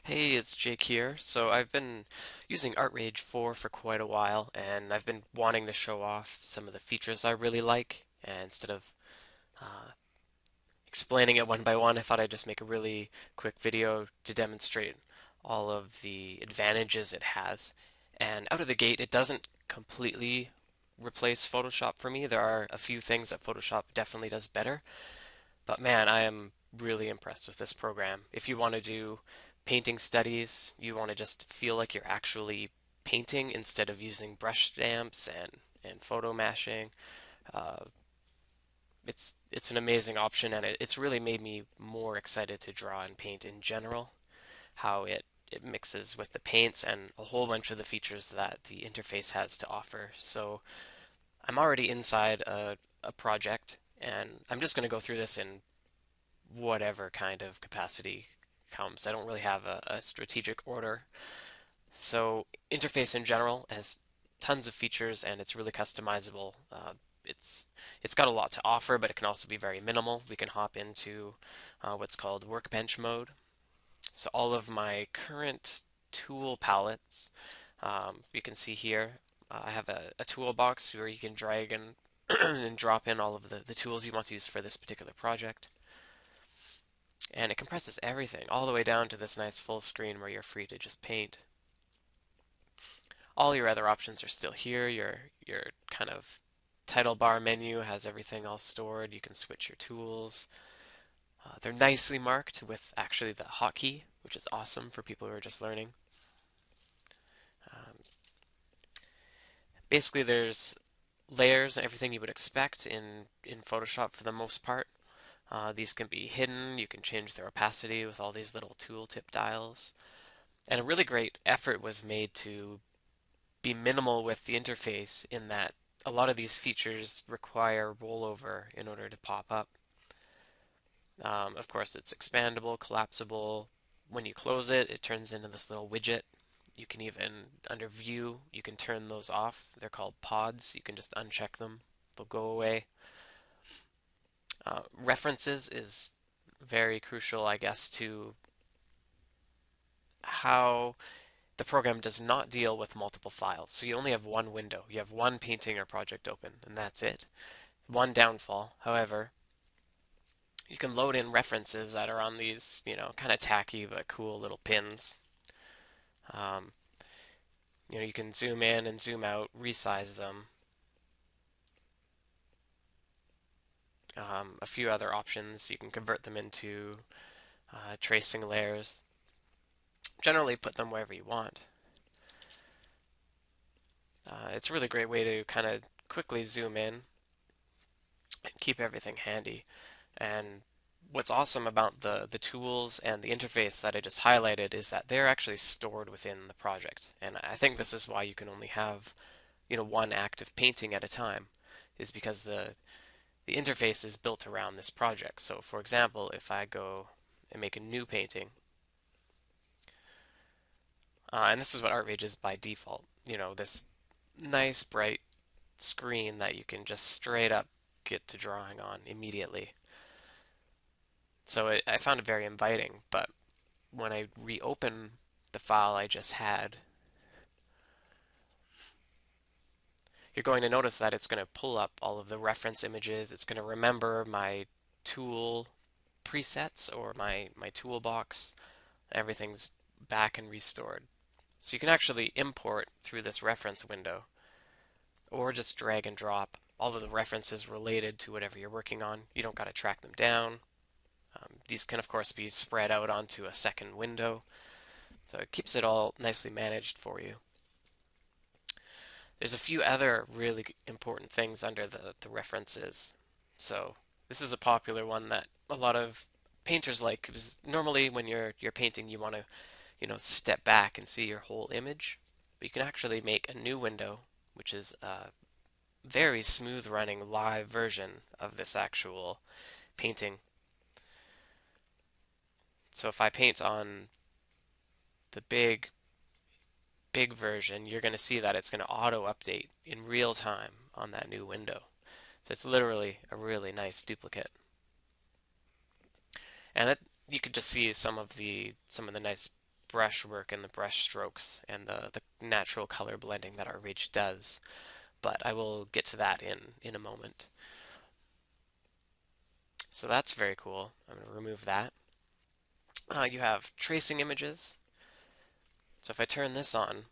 Hey, it's Jake here. So I've been using ArtRage 4 for quite a while, and I've been wanting to show off some of the features I really like. And instead of uh, explaining it one by one, I thought I'd just make a really quick video to demonstrate all of the advantages it has. And out of the gate, it doesn't completely replace Photoshop for me. There are a few things that Photoshop definitely does better, but man, I am really impressed with this program. If you want to do painting studies, you want to just feel like you're actually painting instead of using brush stamps and photo mashing. Uh, it's an amazing option, and it's really made me more excited to draw and paint in general. How it mixes with the paints and a whole bunch of the features that the interface has to offer. So I'm already inside a project, and I'm just going to go through this in whatever kind of capacity comes. I don't really have a strategic order. So interface in general has tons of features and it's really customizable. It's it's got a lot to offer, but it can also be very minimal. We can hop into what's called workbench mode. So all of my current tool palettes, you can see here, I have a toolbox where you can drag and and drop in all of the tools you want to use for this particular project. And it compresses everything all the way down to this nice full screen where you're free to just paint. All your other options are still here. Your kind of title bar menu has everything all stored. You can switch your tools. They're nicely marked with actually the hotkey, which is awesome for people who are just learning. Um, Basically, there's layers and everything you would expect in Photoshop for the most part. These can be hidden. You can change their opacity with all these little tooltip dials. And a really great effort was made to be minimal with the interface in that a lot of these features require rollover in order to pop up. Of course, it's expandable, collapsible. When you close it, it turns into this little widget. You can even, under view, you can turn those off. They're called pods. You can just uncheck them. They'll go away. References is very crucial, I guess, to how the program does not deal with multiple files. So you only have one window. You have one painting or project open, and that's it. One downfall, however, you can load in references that are on these, kind of tacky but cool little pins. Um, you can zoom in and zoom out, resize them. A few other options. You can convert them into tracing layers. Generally, put them wherever you want. It's a really great way to kind of quickly zoom in and keep everything handy. And what's awesome about the tools and the interface that I just highlighted is that they're actually stored within the project. And I think this is why you can only have, one active painting at a time, is because the interface is built around this project. So for example, if I go and make a new painting, and this is what ArtRage is by default, this nice bright screen that you can just straight up get to drawing on immediately. So I found it very inviting, but when I reopen the file I just had, you're going to notice that it's going to pull up all of the reference images. It's going to remember my tool presets or my toolbox. Everything's back and restored. So you can actually import through this reference window or just drag and drop all of the references related to whatever you're working on. You don't got to track them down. These can, of course, be spread out onto a second window. So it keeps it all nicely managed for you. There's a few other really important things under the references. So this is a popular one that a lot of painters like because normally when you're painting you want to, step back and see your whole image. But you can actually make a new window, which is a very smooth running live version of this actual painting. So if I paint on the big version, you're going to see that it's going to auto update in real time on that new window. So it's literally a really nice duplicate. And that you could just see some of the nice brushwork and the brush strokes and the natural color blending that ArtRage does. But I will get to that in a moment. So that's very cool. I'm going to remove that. You have tracing images. So if I turn this on,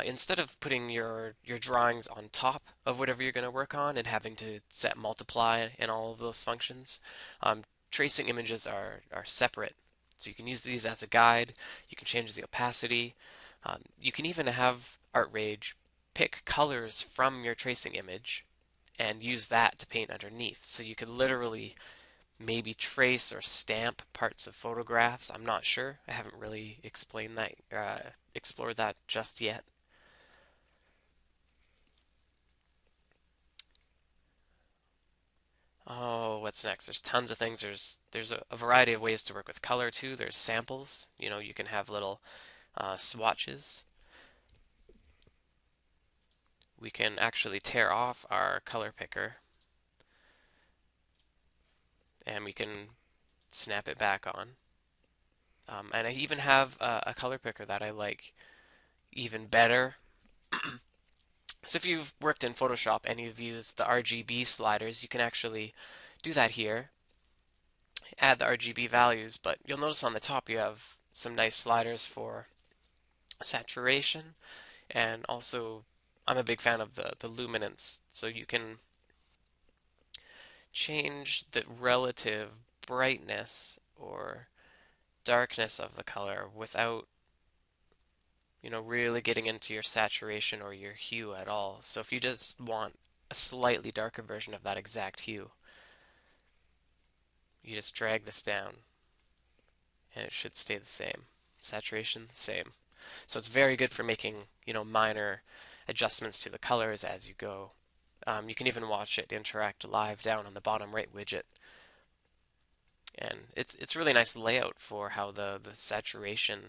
instead of putting your drawings on top of whatever you're going to work on and having to set multiply and all of those functions, tracing images are separate. So you can use these as a guide. You can change the opacity. You can even have ArtRage pick colors from your tracing image and use that to paint underneath. So you could literally maybe trace or stamp parts of photographs. I'm not sure. I haven't really explained that, explored that just yet. Oh, what's next? There's tons of things. There's a variety of ways to work with color too. There's samples. You know, you can have little swatches. We can actually tear off our color picker and we can snap it back on. And I even have a color picker that I like even better. So if you've worked in Photoshop and you've used the RGB sliders, you can actually do that here, add the RGB values, but you'll notice on the top you have some nice sliders for saturation, and also I'm a big fan of the luminance, so you can change the relative brightness or darkness of the color without really getting into your saturation or your hue at all. So if you just want a slightly darker version of that exact hue, you just drag this down and it should stay the same. Saturation, same. So it's very good for making, minor adjustments to the colors as you go. You can even watch it interact live down on the bottom right widget. And it's really nice layout for how the saturation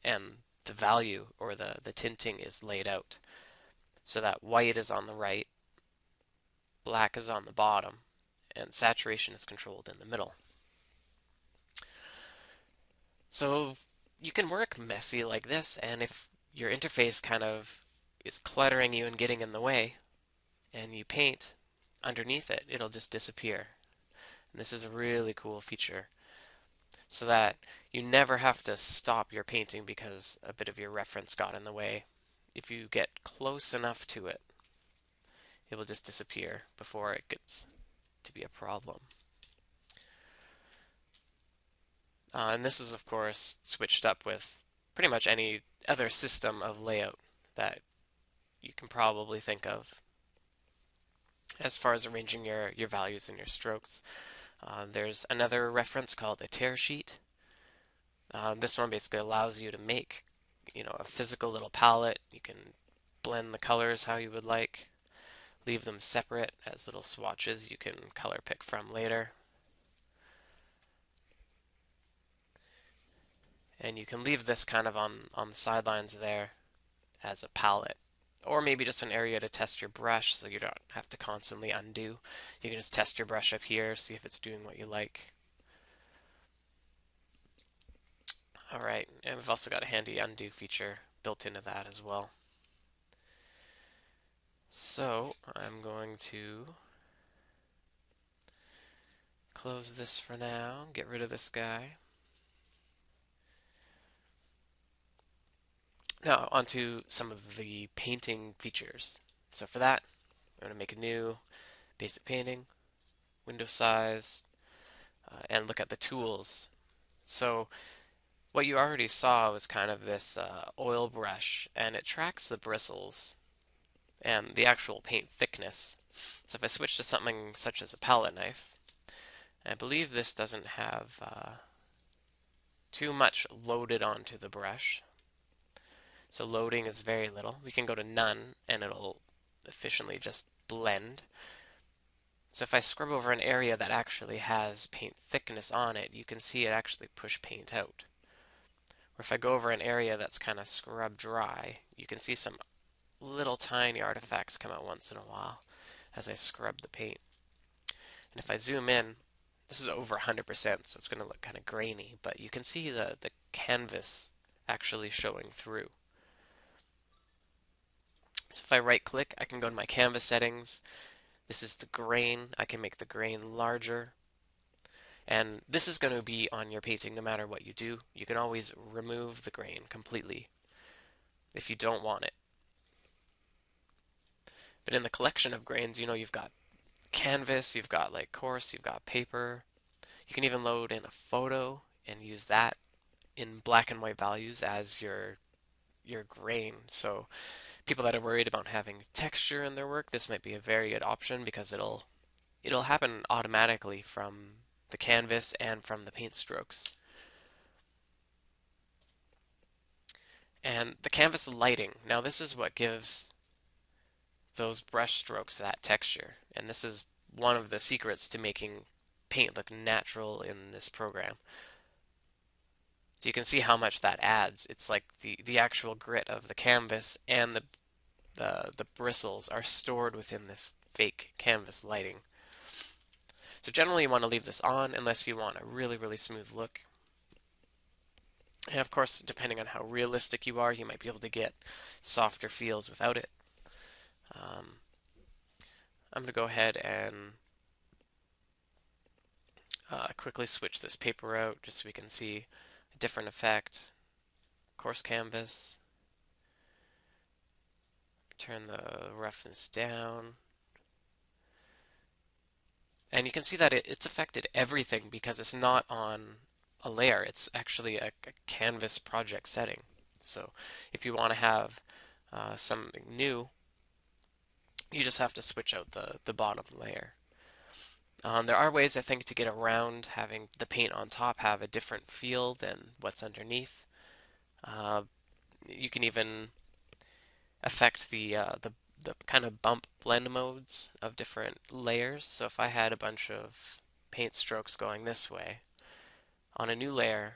and the value or the tinting is laid out. So that white is on the right, black is on the bottom, and saturation is controlled in the middle. So you can work messy like this, and if your interface kind of is cluttering you and getting in the way, and you paint underneath it, it'll just disappear. And this is a really cool feature, so that you never have to stop your painting because a bit of your reference got in the way. If you get close enough to it, it will just disappear before it gets to be a problem. And this is, of course, switched up with pretty much any other system of layout that you can probably think of as far as arranging your values and your strokes. There's another reference called a tear sheet. This one basically allows you to make, a physical little palette. You can blend the colors how you would like, leave them separate as little swatches you can color pick from later. And you can leave this kind of on the sidelines there as a palette. Or maybe just an area to test your brush so you don't have to constantly undo. You can just test your brush up here, see if it's doing what you like. Alright, and we've also got a handy undo feature built into that as well. So I'm going to close this for now, get rid of this guy. Now onto some of the painting features. So for that, I'm going to make a new basic painting, window size, and look at the tools. So what you already saw was kind of this oil brush, and it tracks the bristles and the actual paint thickness. So if I switch to something such as a palette knife, I believe this doesn't have too much loaded onto the brush. So loading is very little. We can go to none and it'll efficiently just blend. So if I scrub over an area that actually has paint thickness on it, you can see it actually push paint out. Or if I go over an area that's kind of scrub dry, you can see some little tiny artifacts come out once in a while as I scrub the paint. And if I zoom in, this is over 100%, so it's going to look kind of grainy, but you can see the canvas actually showing through. So if I right click, I can go to my canvas settings. This is the grain. I can make the grain larger. And this is going to be on your painting no matter what you do. You can always remove the grain completely if you don't want it. But in the collection of grains, you've got canvas, you've got like coarse, you've got paper. You can even load in a photo and use that in black and white values as your grain. So people that are worried about having texture in their work, this might be a very good option because it'll happen automatically from the canvas and from the paint strokes. And the canvas lighting. Now this is what gives those brush strokes that texture. And this is one of the secrets to making paint look natural in this program. So you can see how much that adds. It's like the actual grit of the canvas and the bristles are stored within this fake canvas lighting. So generally you want to leave this on unless you want a really, really smooth look. And of course, depending on how realistic you are, you might be able to get softer feels without it. I'm going to go ahead and quickly switch this paper out just so we can see a different effect. Coarse canvas. Turn the roughness down. And you can see that it's affected everything because it's not on a layer. It's actually a canvas project setting. So if you want to have something new, you just have to switch out the bottom layer. There are ways, I think, to get around having the paint on top have a different feel than what's underneath. You can even affect the kind of bump blend modes of different layers. So if I had a bunch of paint strokes going this way, on a new layer,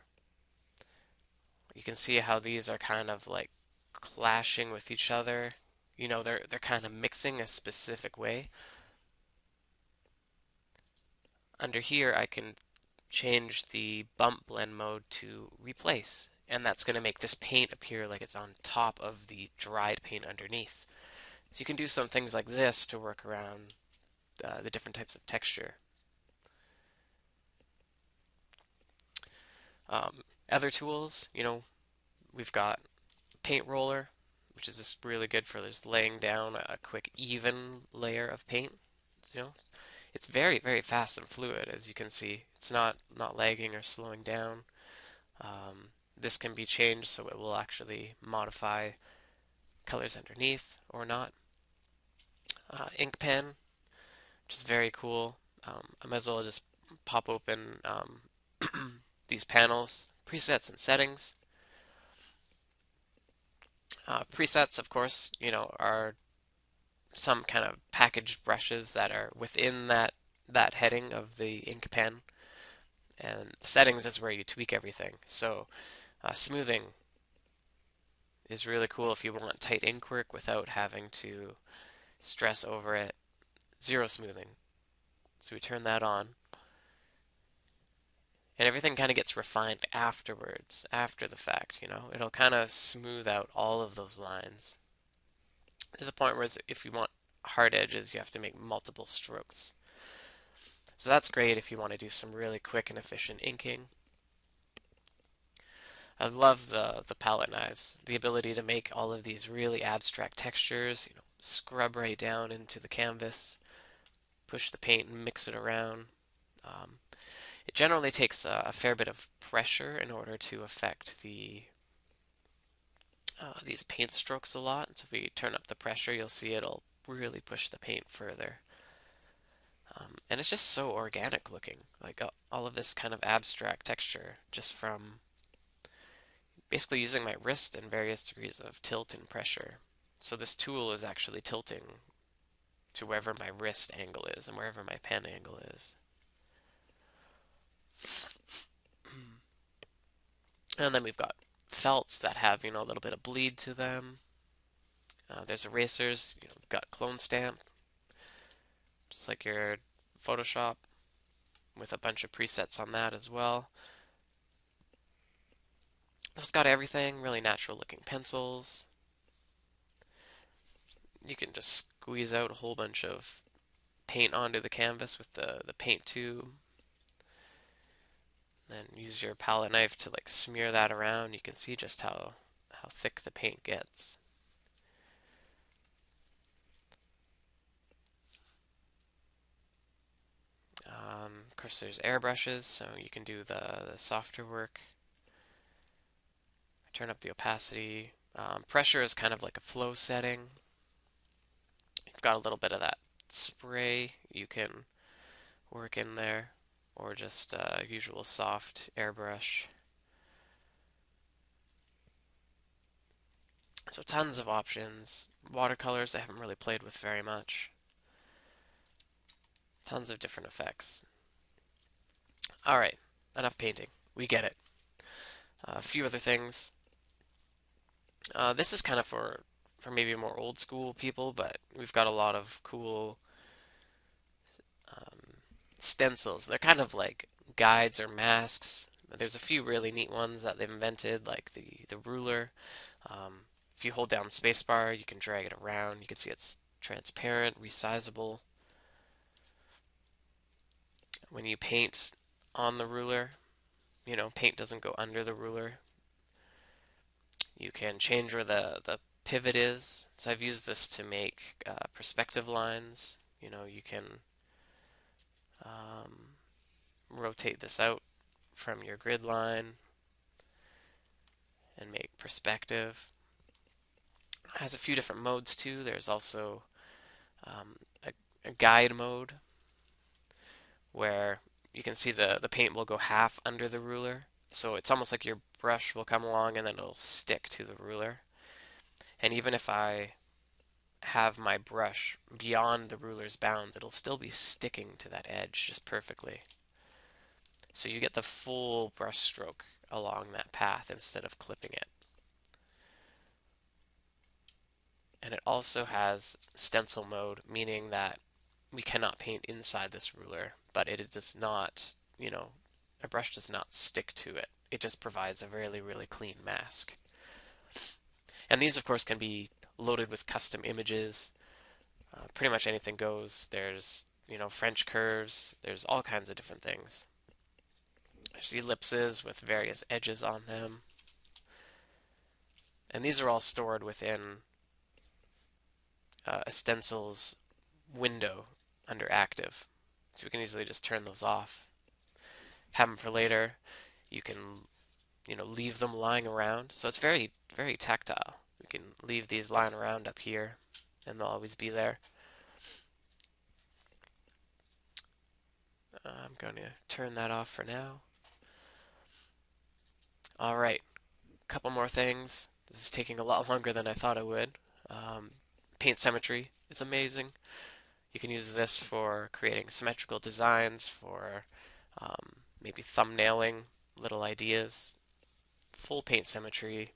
you can see how these are kind of like clashing with each other. They're kind of mixing a specific way. Under here, I can change the bump blend mode to replace, and that's going to make this paint appear like it's on top of the dried paint underneath. So you can do some things like this to work around the different types of texture. Other tools, we've got paint roller, which is just really good for just laying down a quick even layer of paint. You know, it's very, very fast and fluid, as you can see. It's not lagging or slowing down. This can be changed so it will actually modify colors underneath or not. Ink pen, which is very cool. I might as well just pop open these panels, presets and settings. Presets, of course, are some kind of packaged brushes that are within that heading of the ink pen. And settings is where you tweak everything. So smoothing is really cool if you want tight ink work without having to stress over it. Zero smoothing. So we turn that on. And everything kind of gets refined afterwards, after the fact, It'll kind of smooth out all of those lines to the point where if you want hard edges, you have to make multiple strokes. So that's great if you want to do some really quick and efficient inking. I love the palette knives, the ability to make all of these really abstract textures, scrub right down into the canvas, push the paint and mix it around. It generally takes a fair bit of pressure in order to affect these paint strokes a lot. So if we turn up the pressure, you'll see it'll really push the paint further. And it's just so organic looking, like all of this kind of abstract texture just from basically using my wrist and various degrees of tilt and pressure. So this tool is actually tilting to wherever my wrist angle is and wherever my pen angle is. And then we've got felts that have, a little bit of bleed to them. There's erasers, we've got clone stamp, just like your Photoshop, with a bunch of presets on that as well. It's got everything, really natural looking pencils. You can just squeeze out a whole bunch of paint onto the canvas with the paint tube. Then use your palette knife to like smear that around. You can see just how thick the paint gets. Of course, there's airbrushes, so you can do the softer work. Turn up the opacity. Pressure is kind of like a flow setting. You've got a little bit of that spray you can work in there, or just usual soft airbrush. So tons of options. Watercolors I haven't really played with very much. Tons of different effects. Alright, enough painting. We get it. A few other things. This is kind of for maybe more old school people, but we've got a lot of cool stencils. They're kind of like guides or masks. There's a few really neat ones that they've invented, like the ruler. If you hold down the spacebar, you can drag it around. You can see it's transparent, resizable. When you paint on the ruler, paint doesn't go under the ruler. You can change where the pivot is. So I've used this to make perspective lines. You can rotate this out from your grid line and make perspective. It has a few different modes too. There's also a guide mode where you can see the paint will go half under the ruler. So it's almost like your brush will come along and then it'll stick to the ruler. And even if I have my brush beyond the ruler's bounds, it'll still be sticking to that edge just perfectly. So you get the full brush stroke along that path instead of clipping it. And it also has stencil mode, meaning that we cannot paint inside this ruler, but it does not, a brush does not stick to it. It just provides a really, really clean mask. And these, of course, can be loaded with custom images. Pretty much anything goes. There's, French curves. There's all kinds of different things. There's ellipses with various edges on them. And these are all stored within a stencils window under active. So we can easily just turn those off. Have them for later. You can, leave them lying around. So it's very, very tactile. We can leave these lying around up here and they'll always be there. I'm going to turn that off for now. Alright, a couple more things. This is taking a lot longer than I thought it would. Paint Symmetry is amazing. You can use this for creating symmetrical designs, for maybe thumbnailing little ideas. Full paint symmetry.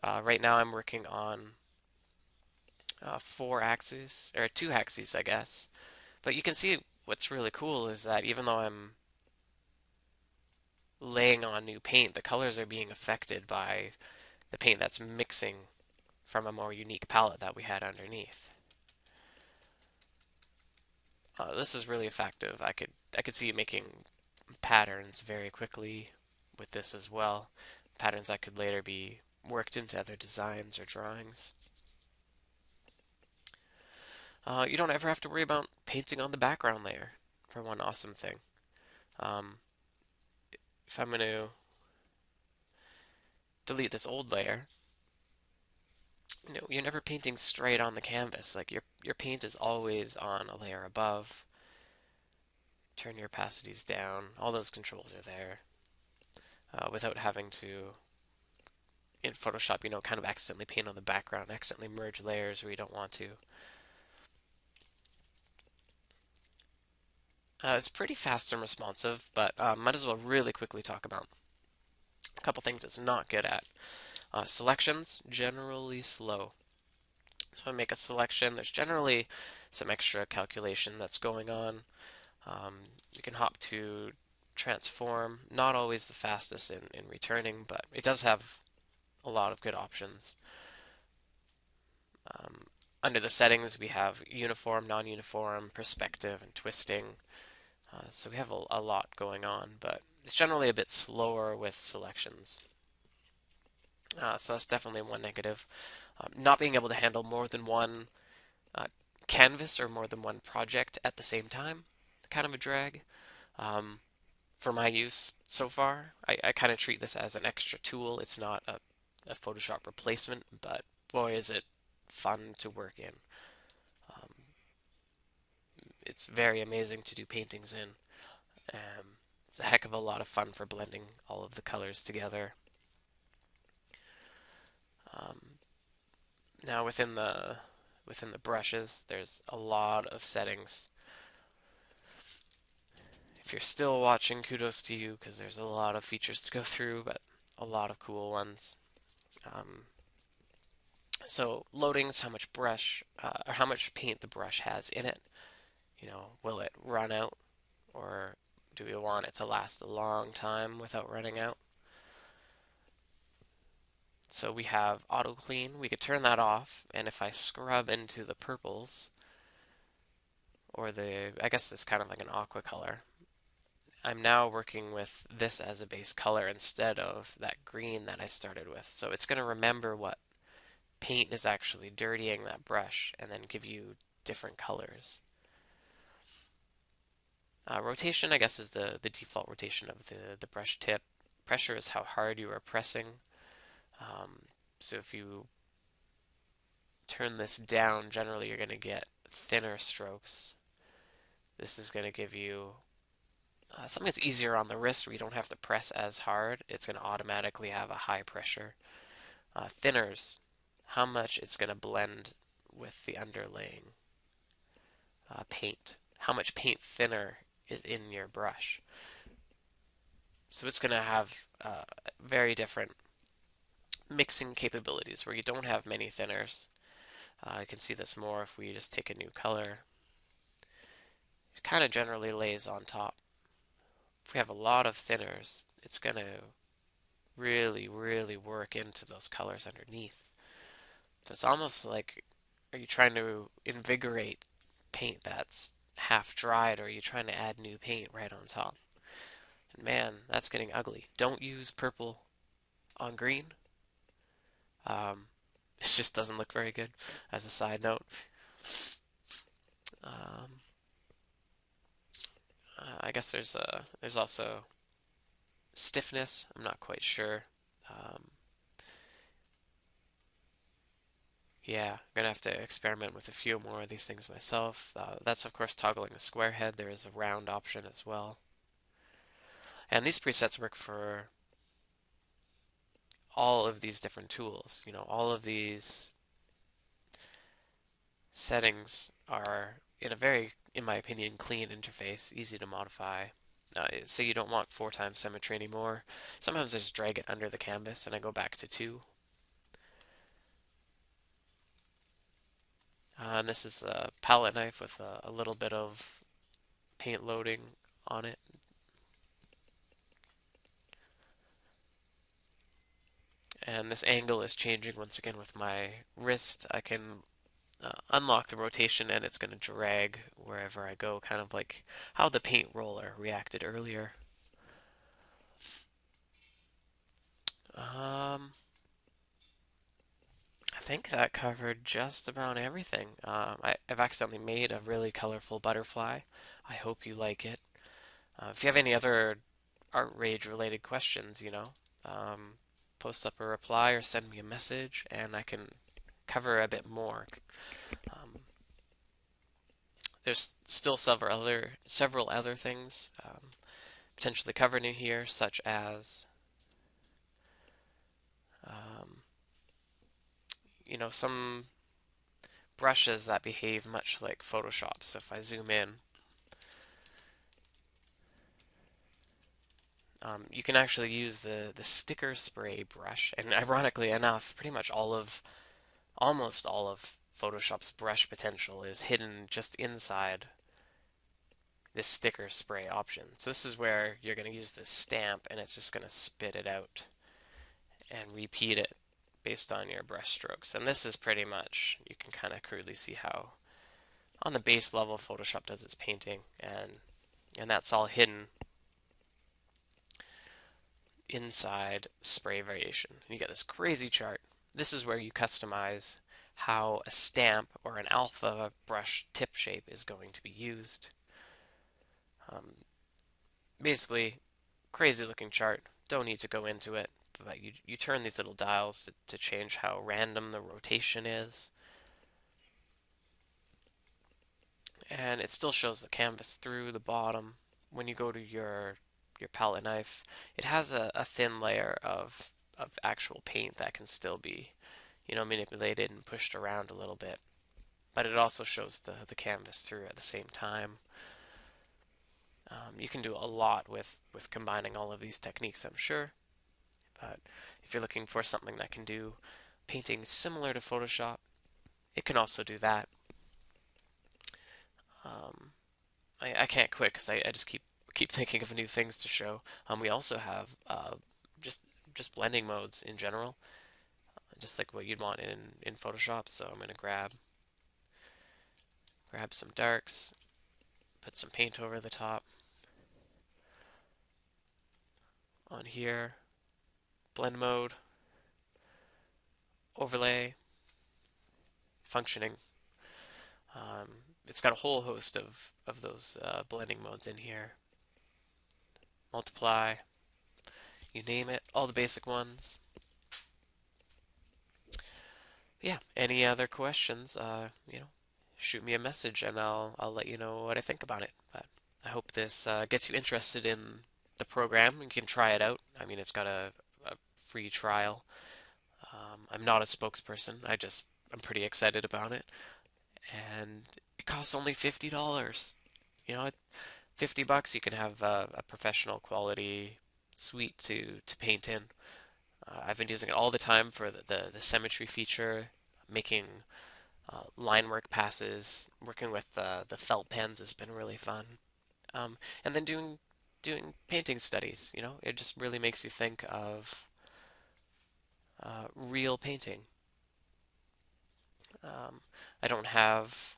Right now I'm working on 4 axes, or 2 axes, I guess. But you can see what's really cool is that even though I'm laying on new paint, the colors are being affected by the paint that's mixing from a more unique palette that we had underneath. This is really effective. I could see making patterns very quickly with this as well. Patterns that could later be worked into other designs or drawings. You don't ever have to worry about painting on the background layer, for one awesome thing. If I'm going to delete this old layer, you're never painting straight on the canvas. Like your paint is always on a layer above. Turn your opacities down. All those controls are there without having to, in Photoshop, kind of accidentally paint on the background, accidentally merge layers where you don't want to. It's pretty fast and responsive, but might as well really quickly talk about a couple things it's not good at. Selections, generally slow. So I make a selection. There's generally some extra calculation that's going on. You can hop to transform. Not always the fastest in returning, but it does have a lot of good options. Um, Under the settings, we have uniform, non-uniform, perspective, and twisting. So we have a lot going on, but it's generally a bit slower with selections. So that's definitely one negative. Not being able to handle more than one uh, canvas or more than one project at the same time, kind of a drag. Um, for my use so far, I kind of treat this as an extra tool. It's not a Photoshop replacement, but boy, is it fun to work in. Um, it's very amazing to do paintings in. It's a heck of a lot of fun for blending all of the colors together. Um, Now within the brushes, there's a lot of settings. If you're still watching, kudos to you because there's a lot of features to go through, but a lot of cool ones. Um, so loading is how much brush or how much paint the brush has in it. Will it run out, or do we want it to last a long time without running out? So we have auto clean. We could turn that off, and if I scrub into the purples, or I guess it's kind of like an aqua color, I'm now working with this as a base color instead of that green that I started with. So it's going to remember what paint is actually dirtying that brush and then give you different colors. Rotation, I guess, is the default rotation of the brush tip. Pressure is how hard you are pressing. So if you turn this down, generally you're going to get thinner strokes. This is going to give you something that's easier on the wrist where you don't have to press as hard. It's going to automatically have a high pressure. Thinners, how much it's going to blend with the underlaying paint. How much paint thinner is in your brush. So it's going to have very different mixing capabilities where you don't have many thinners. You can see this more if we just take a new color. It kind of generally lays on top. If we have a lot of thinners, it's going to really, really work into those colors underneath. So it's almost like, are you trying to invigorate paint that's half dried, or are you trying to add new paint right on top? And man, that's getting ugly. Don't use purple on green. It just doesn't look very good, as a side note. Um, I guess there's also stiffness. I'm not quite sure. Yeah, I'm gonna have to experiment with a few more of these things myself. That's of course toggling the square head. There is a round option as well. And these presets work for all of these different tools. All of these settings are in a very, in my opinion, clean interface, easy to modify. Say you don't want 4x symmetry anymore. Sometimes I just drag it under the canvas and I go back to 2. And this is a palette knife with a little bit of paint loading on it. And this angle is changing once again with my wrist. I can unlock the rotation and it's going to drag wherever I go, kind of like how the paint roller reacted earlier. I think that covered just about everything. I've accidentally made a really colorful butterfly. I hope you like it. If you have any other ArtRage related questions, um, post up a reply or send me a message and I can cover a bit more. Um, there's still several other things potentially covered in here, such as some brushes that behave much like Photoshop. So if I zoom in, you can actually use the sticker spray brush, and ironically enough, pretty much almost all of Photoshop's brush potential is hidden just inside this sticker spray option. So this is where you're going to use this stamp and it's just going to spit it out and repeat it based on your brush strokes. And this is pretty much, you can kind of crudely see how on the base level Photoshop does its painting, and that's all hidden inside spray variation. And you get this crazy chart. This is where you customize how a stamp or an alpha brush tip shape is going to be used. Um, Basically, crazy looking chart. Don't need to go into it, but you turn these little dials to change how random the rotation is. And it still shows the canvas through the bottom. When you go to your palette knife, it has a thin layer of actual paint that can still be, manipulated and pushed around a little bit. But it also shows the canvas through at the same time. You can do a lot with combining all of these techniques, I'm sure. But if you're looking for something that can do painting similar to Photoshop, it can also do that. Um, I can't quit because I just keep thinking of new things to show. We also have just just blending modes in general, just like what you'd want in Photoshop. So I'm gonna grab some darks, put some paint over the top on here, blend mode, overlay, functioning. It's got a whole host of those blending modes in here. Multiply, you name it, all the basic ones. Yeah, any other questions, shoot me a message and I'll let you know what I think about it. But I hope this gets you interested in the program. You can try it out. I mean, it's got a free trial. I'm not a spokesperson. I'm pretty excited about it, and it costs only $50. You know, $50 you can have a professional quality suite to paint in. I've been using it all the time for the Symmetry feature, making line work passes, working with the felt pens has been really fun. And then doing painting studies, it just really makes you think of real painting. I don't have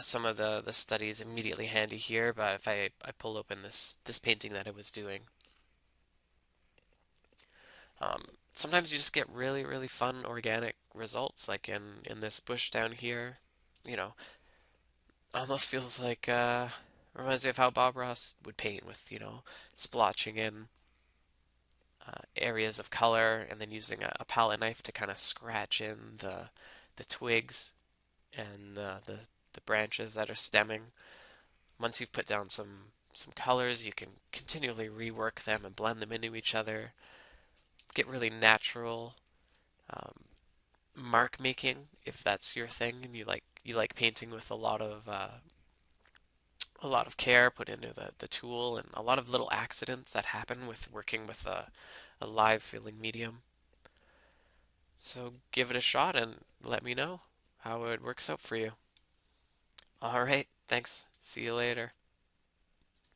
some of the studies immediately handy here, but if I pull open this painting that I was doing, um, sometimes you just get really, really fun organic results, like in this bush down here. You know, almost feels like reminds me of how Bob Ross would paint with, splotching in areas of color and then using a palette knife to kind of scratch in the twigs and the branches that are stemming. Once you've put down some colors, you can continually rework them and blend them into each other. Get really natural um, mark making if that's your thing and you like painting with a lot of care put into the tool and a lot of little accidents that happen with working with a live feeling medium. So give it a shot and let me know how it works out for you. All right, thanks. See you later.